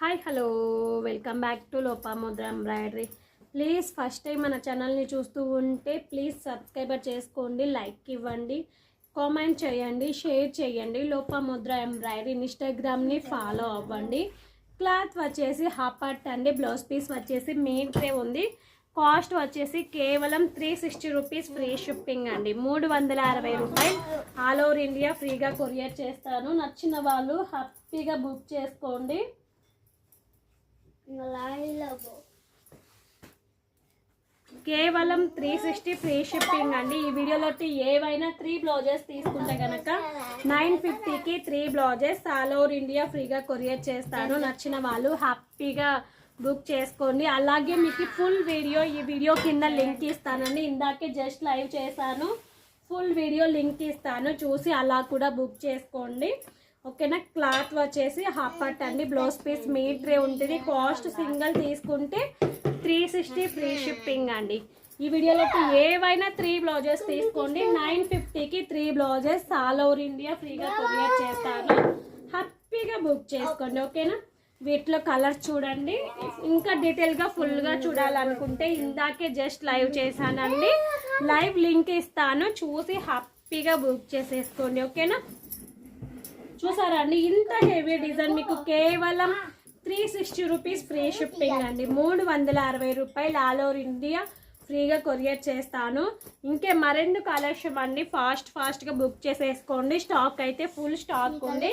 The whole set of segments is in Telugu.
Hi hello welcome back to Lopamudra embroidery. Please first time మన ఛానల్ని చూస్తూ ఉంటే ప్లీజ్ సబ్స్క్రైబర్ చేసుకోండి, లైక్ ఇవ్వండి, కామెంట్ చేయండి, షేర్ చేయండి. లోపాముద్ర ఎంబ్రాయిడరీ ఇన్స్టాగ్రామ్ని ఫాలో అవ్వండి. క్లాత్ వచ్చేసి హాఫ్ పార్ట్ అండి. బ్లౌజ్ పీస్ వచ్చేసి మీటరే ఉంది. కాస్ట్ వచ్చేసి కేవలం 360 రూపీస్, ఫ్రీ షిప్పింగ్ అండి. 360 రూపాయలు ఆల్ ఓవర్ ఇండియా ఫ్రీగా కొరియర్ చేస్తాను. నచ్చిన వాళ్ళు హ్యాపీగా బుక్ చేసుకోండి. కేవలం 360 ఫ్రీ షిప్పింగ్ అండి. ఈ వీడియోలో ఏవైనా 3 బ్లౌజెస్ తీసుకుంటే కనుక 950కి 3 బ్లౌజెస్ ఆల్ ఓవర్ ఇండియా ఫ్రీగా కొరియర్ చేస్తాను. నచ్చిన వాళ్ళు హ్యాపీగా బుక్ చేసుకోండి. అలాగే మీకు ఫుల్ వీడియో ఈ వీడియో కింద లింక్ ఇస్తానండి. ఇందాకే జస్ట్ లైవ్ చేశాను, ఫుల్ వీడియో లింక్ ఇస్తాను, చూసి అలా కూడా బుక్ చేసుకోండి. ఓకేనా. క్లాత్ వచ్చేసి హాఫ్ పార్ట్ అండి. బ్లౌజ్ పీస్ మీటరే ఉంటుంది. కాస్ట్ సింగిల్ తీసుకుంటే 360 ఫ్రీ షిప్పింగ్ అండి. ఈ వీడియోలో ఏవైనా 3 బ్లౌజెస్ తీసుకోండి. 950కి 3 బ్లౌజెస్ ఆల్ ఓవర్ ఇండియా ఫ్రీగా కొరియర్ చేస్తాను. హ్యాపీగా బుక్ చేసుకోండి. ఓకేనా. వీటిలో కలర్స్ చూడండి. ఇంకా డీటెయిల్గా ఫుల్గా చూడాలనుకుంటే ఇందాకే జస్ట్ లైవ్ చేశానండి, లైవ్ లింక్ ఇస్తాను, చూసి హ్యాపీగా బుక్ చేసేసుకోండి. ఓకేనా. చూసారా అండి, ఇంత హెవీ డిజైన్ మీకు కేవలం 360 రూపీస్ ఫ్రీ షిప్పింగ్ అండి. 360 రూపాయలు ఆల్ ఓవర్ ఇండియా ఫ్రీగా కొరియర్ చేస్తాను. ఇంకే మరెందుకు కలెక్షన్ అండి, ఫాస్ట్గా బుక్ చేసేసుకోండి. స్టాక్ అయితే ఫుల్ స్టాక్ ఉంది.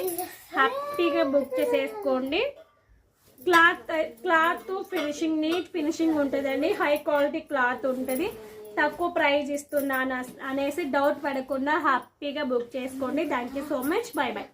హ్యాపీగా బుక్ చేసేసుకోండి. క్లాత్ ఫినిషింగ్ నీట్ ఫినిషింగ్ ఉంటుందండి. హై క్వాలిటీ క్లాత్ ఉంటుంది. తక్కువ ప్రైస్ ఇస్తున్నాను అనేసి డౌట్ పడకుండా హ్యాపీగా బుక్ చేసుకోండి. Thank you so much. By by.